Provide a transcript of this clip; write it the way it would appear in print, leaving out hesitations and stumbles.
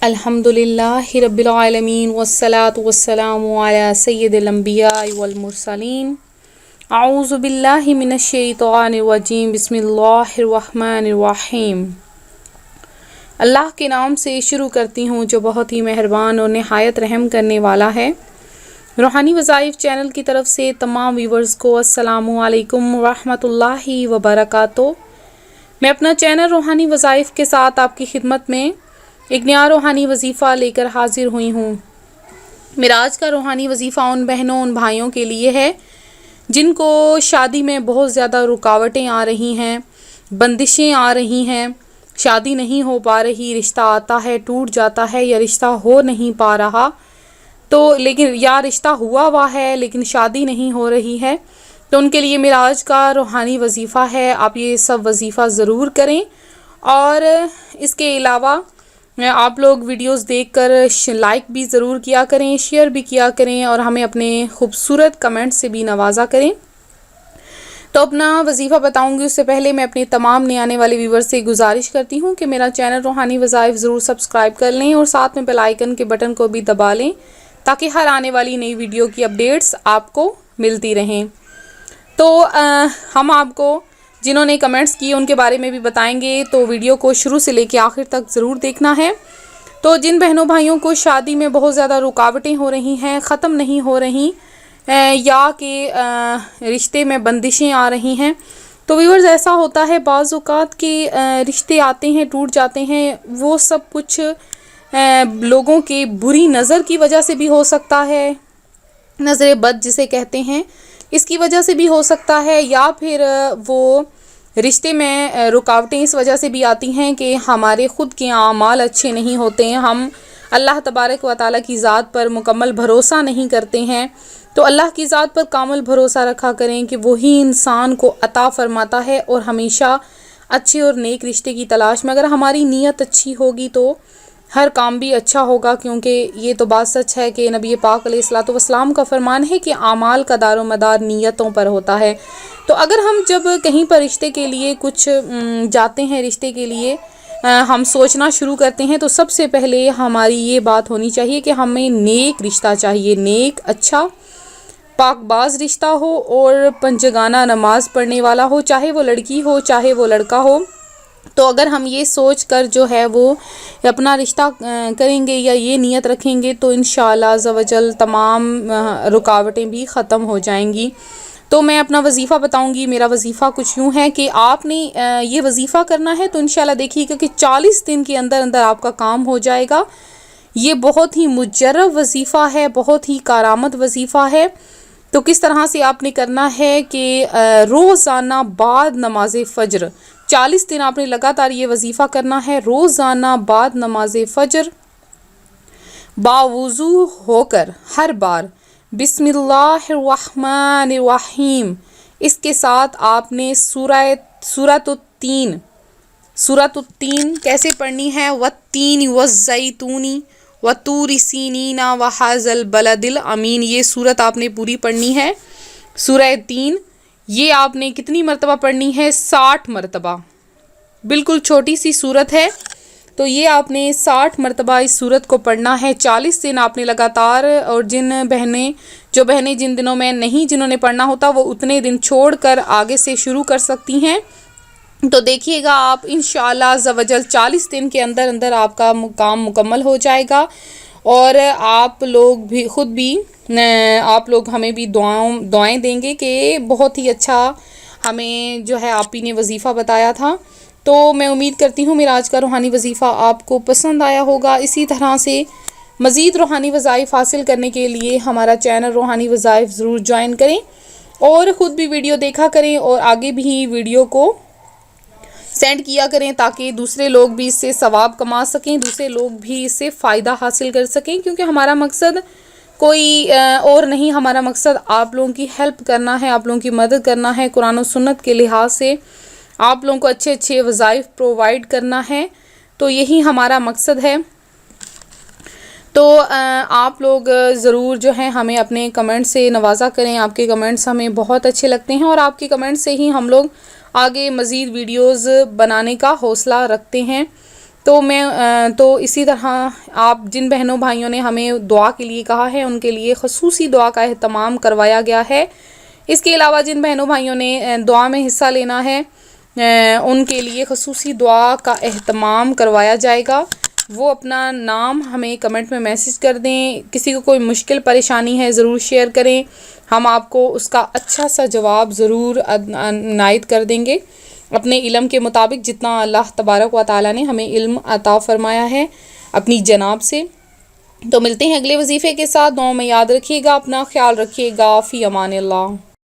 الحمدللہ رب العالمین والصلاة والسلام علی سید الانبیاء والمرسلین اعوذ باللہ من الشیطان الرجیم بسم اللہ الرحمن الرحیم۔ اللہ کے نام سے شروع کرتی ہوں جو بہت ہی مہربان اور نہایت رحم کرنے والا ہے۔ روحانی وظائف چینل کی طرف سے تمام ویورز کو السلام علیکم ورحمۃ اللہ وبرکاتہ۔ میں اپنا چینل روحانی وظائف کے ساتھ آپ کی خدمت میں ایک نیا روحانی وظیفہ لے کر حاضر ہوئی ہوں۔ میرا آج کا روحانی وظیفہ ان بہنوں ان بھائیوں کے لیے ہے جن کو شادی میں بہت زیادہ رکاوٹیں آ رہی ہیں، بندشیں آ رہی ہیں، شادی نہیں ہو پا رہی، رشتہ آتا ہے ٹوٹ جاتا ہے یا رشتہ ہو نہیں پا رہا، تو لیکن یا رشتہ ہوا ہے لیکن شادی نہیں ہو رہی ہے، تو ان کے لیے میرا آج کا روحانی وظیفہ ہے۔ آپ یہ سب وظیفہ ضرور کریں، اور اس کے علاوہ آپ لوگ ویڈیوز دیکھ کر لائک بھی ضرور کیا کریں، شیئر بھی کیا کریں، اور ہمیں اپنے خوبصورت کمنٹ سے بھی نوازا کریں۔ تو اپنا وظیفہ بتاؤں گی اس سے پہلے میں اپنے تمام نئے آنے والے ویور سے گزارش کرتی ہوں کہ میرا چینل روحانی وظائف ضرور سبسکرائب کر لیں اور ساتھ میں بیل آئیکن کے بٹن کو بھی دبا لیں تاکہ ہر آنے والی نئی ویڈیو کی اپڈیٹس آپ کو ملتی رہیں۔ تو ہم آپ کو جنہوں نے کمنٹس کیے ان کے بارے میں بھی بتائیں گے، تو ویڈیو کو شروع سے لے کے آخر تک ضرور دیکھنا ہے۔ تو جن بہنوں بھائیوں کو شادی میں بہت زیادہ رکاوٹیں ہو رہی ہیں، ختم نہیں ہو رہی، یا کہ رشتے میں بندشیں آ رہی ہیں، تو ویورز ایسا ہوتا ہے بعض اوقات کہ رشتے آتے ہیں ٹوٹ جاتے ہیں، وہ سب کچھ لوگوں کے بری نظر کی وجہ سے بھی ہو سکتا ہے، نظر بد جسے کہتے ہیں، اس کی وجہ سے بھی ہو سکتا ہے، یا پھر وہ رشتے میں رکاوٹیں اس وجہ سے بھی آتی ہیں کہ ہمارے خود کے اعمال اچھے نہیں ہوتے ہیں، ہم اللہ تبارک و تعالیٰ کی ذات پر مکمل بھروسہ نہیں کرتے ہیں۔ تو اللہ کی ذات پر کامل بھروسہ رکھا کریں کہ وہی انسان کو عطا فرماتا ہے، اور ہمیشہ اچھے اور نیک رشتے کی تلاش میں اگر ہماری نیت اچھی ہوگی تو ہر کام بھی اچھا ہوگا، کیونکہ یہ تو بات سچ ہے کہ نبی پاک علیہ الصلوۃ والسلام کا فرمان ہے کہ اعمال کا دار و مدار نیتوں پر ہوتا ہے۔ تو اگر ہم جب کہیں پر رشتے کے لیے کچھ جاتے ہیں، رشتے کے لیے ہم سوچنا شروع کرتے ہیں، تو سب سے پہلے ہماری یہ بات ہونی چاہیے کہ ہمیں نیک رشتہ چاہیے، نیک، اچھا، پاک باز رشتہ ہو، اور پنجگانہ نماز پڑھنے والا ہو، چاہے وہ لڑکی ہو چاہے وہ لڑکا ہو۔ تو اگر ہم یہ سوچ کر جو ہے وہ اپنا رشتہ کریں گے یا یہ نیت رکھیں گے، تو انشاءاللہ عز و جل تمام رکاوٹیں بھی ختم ہو جائیں گی۔ تو میں اپنا وظیفہ بتاؤں گی۔ میرا وظیفہ کچھ یوں ہے کہ آپ نے یہ وظیفہ کرنا ہے تو انشاءاللہ دیکھیے گا کہ 40 دن کے اندر اندر آپ کا کام ہو جائے گا۔ یہ بہت ہی مجرب وظیفہ ہے، بہت ہی کارآمد وظیفہ ہے۔ تو کس طرح سے آپ نے کرنا ہے کہ روزانہ بعد نماز فجر 40 دن آپ نے لگاتار یہ وظیفہ کرنا ہے، روزانہ بعد نماز فجر باوضو ہو کر ہر بار بسم اللہ الرحمن الرحیم، اس کے ساتھ آپ نے سورۃ التین کیسے پڑھنی ہے؟ والتین والزیتون وطور سینین وہذا البلد الامین، یہ سورت آپ نے پوری پڑھنی ہے۔ سورہ تین یہ آپ نے کتنی مرتبہ پڑھنی ہے؟ 60 مرتبہ، بالکل چھوٹی سی سورت ہے، تو یہ آپ نے 60 مرتبہ اس سورت کو پڑھنا ہے۔ 40 دن آپ نے لگاتار، اور جن بہنیں جن دنوں میں نہیں جنہوں نے پڑھنا ہوتا وہ اتنے دن چھوڑ کر آگے سے شروع کر سکتی ہیں۔ تو دیکھیے گا آپ انشاءاللہ عز و جل 40 دن کے اندر اندر آپ کا کام مکمل ہو جائے گا، اور آپ لوگ بھی خود بھی آپ لوگ ہمیں بھی دعائیں دیں گے کہ بہت ہی اچھا ہمیں جو ہے آپ ہی نے وظیفہ بتایا تھا۔ تو میں امید کرتی ہوں میرا آج کا روحانی وظیفہ آپ کو پسند آیا ہوگا۔ اسی طرح سے مزید روحانی وظائف حاصل کرنے کے لیے ہمارا چینل روحانی وظائف ضرور جوائن کریں، اور خود بھی ویڈیو دیکھا کریں، اور آگے بھی ویڈیو کو سینڈ کیا کریں تاکہ دوسرے لوگ بھی اس سے ثواب کما سکیں، دوسرے لوگ بھی اس سے فائدہ حاصل کر سکیں، کیونکہ ہمارا مقصد کوئی اور نہیں، ہمارا مقصد آپ لوگوں کی ہیلپ کرنا ہے، آپ لوگوں کی مدد کرنا ہے، قرآن و سنت کے لحاظ سے آپ لوگوں کو اچھے اچھے وظائف پرووائڈ کرنا ہے، تو یہی ہمارا مقصد ہے۔ تو آپ لوگ ضرور جو ہیں ہمیں اپنے کمنٹ سے نوازا کریں، آپ کے کمنٹس ہمیں بہت اچھے لگتے ہیں، اور آپ کے کمنٹ سے ہی ہم لوگ آگے مزید ویڈیوز بنانے کا حوصلہ رکھتے ہیں۔ تو اسی طرح آپ جن بہنوں بھائیوں نے ہمیں دعا کے لیے کہا ہے ان کے لیے خصوصی دعا کا اہتمام کروایا گیا ہے. اس کے علاوہ جن بہنوں بھائیوں نے دعا میں حصہ لینا ہے ان کے لیے خصوصی دعا کا اہتمام کروایا جائے گا. وہ اپنا نام ہمیں کمنٹ میں میسج کر دیں. کسی کو کوئی مشکل پریشانی ہے ضرور شیئر کریں, ہم آپ کو اس کا اچھا سا جواب ضرور عنایت کر دیں گے اپنے علم کے مطابق, جتنا اللہ تبارک و تعالیٰ نے ہمیں علم عطا فرمایا ہے اپنی جناب سے. تو ملتے ہیں اگلے وظیفے کے ساتھ. دعاؤں میں یاد رکھیے گا, اپنا خیال رکھیے گا. فی امان اللہ.